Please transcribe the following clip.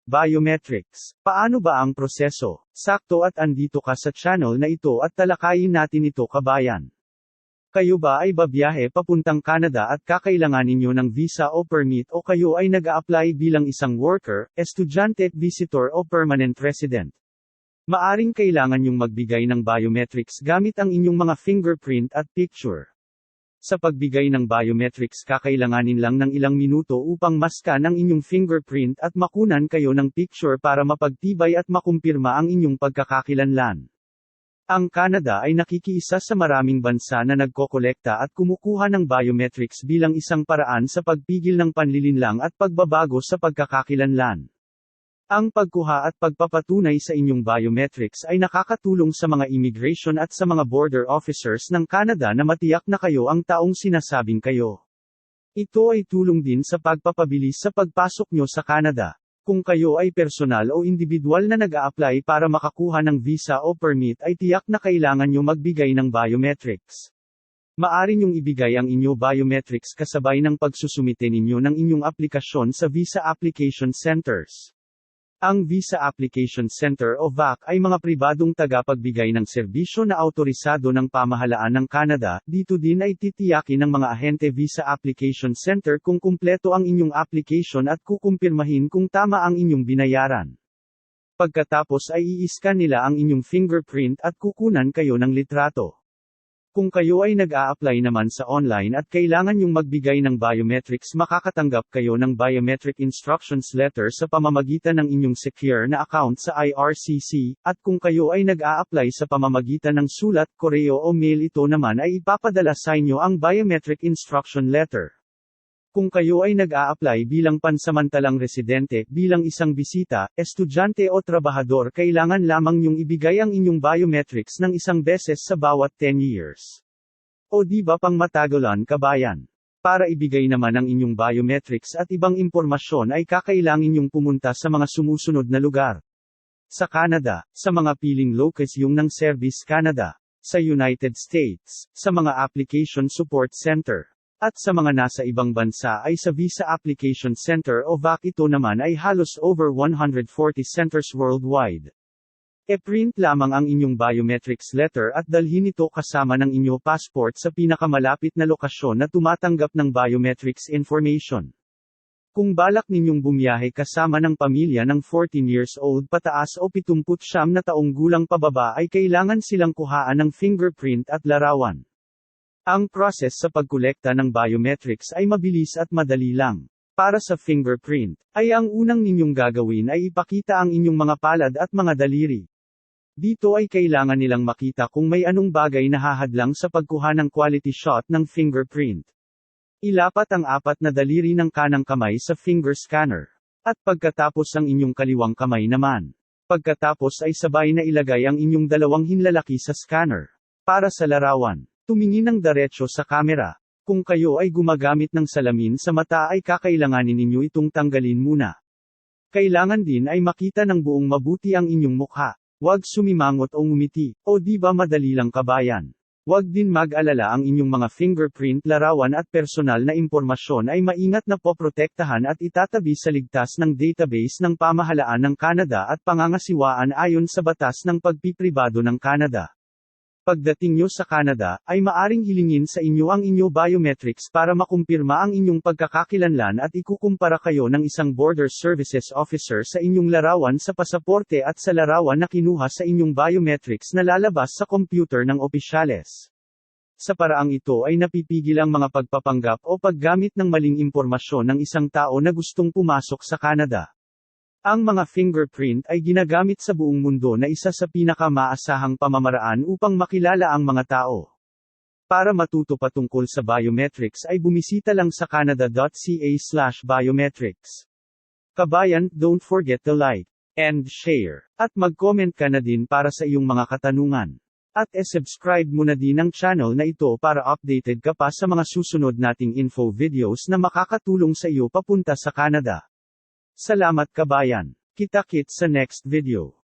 Biometrics. Paano ba ang proseso? Sakto at andito ka sa channel na ito at talakayin natin ito kabayan. Kayo ba ay babiyahe papuntang Canada at kakailanganin nyo ng visa o permit o kayo ay nag-a-apply bilang isang worker, estudyante, visitor o permanent resident? Maaring kailangan nyong magbigay ng biometrics gamit ang inyong mga fingerprint at picture. Sa pagbigay ng biometrics kakailanganin lang ng ilang minuto upang maskan ang inyong fingerprint at makunan kayo ng picture para mapagtibay at makumpirma ang inyong pagkakakilanlan. Ang Canada ay nakikiisa sa maraming bansa na nagkokolekta at kumukuha ng biometrics bilang isang paraan sa pagpigil ng panlilinlang at pagbabago sa pagkakakilanlan. Ang pagkuha at pagpapatunay sa inyong biometrics ay nakakatulong sa mga immigration at sa mga border officers ng Canada na matiyak na kayo ang taong sinasabing kayo. Ito ay tulong din sa pagpapabilis sa pagpasok nyo sa Canada. Kung kayo ay personal o individual na nag-a-apply para makakuha ng visa o permit ay tiyak na kailangan nyo magbigay ng biometrics. Maaari nyong ibigay ang inyo biometrics kasabay ng pagsusumite ninyo ng inyong aplikasyon sa Visa Application Centers. Ang Visa Application Center o VAC ay mga pribadong tagapagbigay ng serbisyo na autorisado ng pamahalaan ng Canada. Dito din ay titiyakin ng mga ahente Visa Application Center kung kumpleto ang inyong application at kukumpirmahin kung tama ang inyong binayaran. Pagkatapos ay i-scan nila ang inyong fingerprint at kukunan kayo ng litrato. Kung kayo ay nag-a-apply naman sa online at kailangan nyong magbigay ng biometrics, makakatanggap kayo ng Biometric Instructions Letter sa pamamagitan ng inyong secure na account sa IRCC, at kung kayo ay nag-a-apply sa pamamagitan ng sulat, koreo o mail, ito naman ay ipapadala sa inyo ang Biometric Instruction Letter. Kung kayo ay nag-a-apply bilang pansamantalang residente, bilang isang bisita, estudyante o trabahador, kailangan lamang nyong ibigay ang inyong biometrics ng isang beses sa bawat 10 years. O di ba pang matagalan kabayan? Para ibigay naman ang inyong biometrics at ibang impormasyon ay kakailangan nyong pumunta sa mga sumusunod na lugar. Sa Canada, sa mga piling location ng Service Canada, sa United States, sa mga Application Support Center. At sa mga nasa ibang bansa ay sa Visa Application Center o VAC. Ito naman ay halos over 140 centers worldwide. E-print lamang ang inyong biometrics letter at dalhin ito kasama ng inyong passport sa pinakamalapit na lokasyon na tumatanggap ng biometrics information. Kung balak ninyong bumiyahe kasama ng pamilya ng 14 years old pataas o 79 na taong gulang pababa ay kailangan silang kuhaan ng fingerprint at larawan. Ang process sa pagkolekta ng biometrics ay mabilis at madali lang. Para sa fingerprint, ay ang unang ninyong gagawin ay ipakita ang inyong mga palad at mga daliri. Dito ay kailangan nilang makita kung may anong bagay na hahadlang sa pagkuha ng quality shot ng fingerprint. Ilapat ang 4 na daliri ng kanang kamay sa finger scanner. At pagkatapos ang inyong kaliwang kamay naman. Pagkatapos ay sabay na ilagay ang inyong dalawang hinlalaki sa scanner. Para sa larawan, tumingin ng diretso sa kamera. Kung kayo ay gumagamit ng salamin sa mata ay kakailanganin ninyo itong tanggalin muna. Kailangan din ay makita ng buong mabuti ang inyong mukha. Huwag sumimangot o ngumiti. O di ba madali lang kabayan? Huwag din mag-alala, ang inyong mga fingerprint, larawan at personal na impormasyon ay maingat na poprotektahan at itatabi sa ligtas ng database ng pamahalaan ng Canada at pangangasiwaan ayon sa batas ng pagpipribado ng Canada. Pagdating nyo sa Canada, ay maaring hilingin sa inyo ang inyong biometrics para makumpirma ang inyong pagkakakilanlan at ikukumpara kayo ng isang Border Services Officer sa inyong larawan sa pasaporte at sa larawan na kinuha sa inyong biometrics na lalabas sa computer ng opisyales. Sa paraang ito ay napipigil ang mga pagpapanggap o paggamit ng maling impormasyon ng isang tao na gustong pumasok sa Canada. Ang mga fingerprint ay ginagamit sa buong mundo na isa sa pinakamaasahang pamamaraan upang makilala ang mga tao. Para matuto pa tungkol sa biometrics ay bumisita lang sa canada.ca/biometrics. Kabayan, don't forget to like and share. At mag-comment ka na din para sa iyong mga katanungan. At subscribe mo na din ang channel na ito para updated ka pa sa mga susunod nating info videos na makakatulong sa iyo papunta sa Canada. Salamat kabayan. Kita-kits sa next video.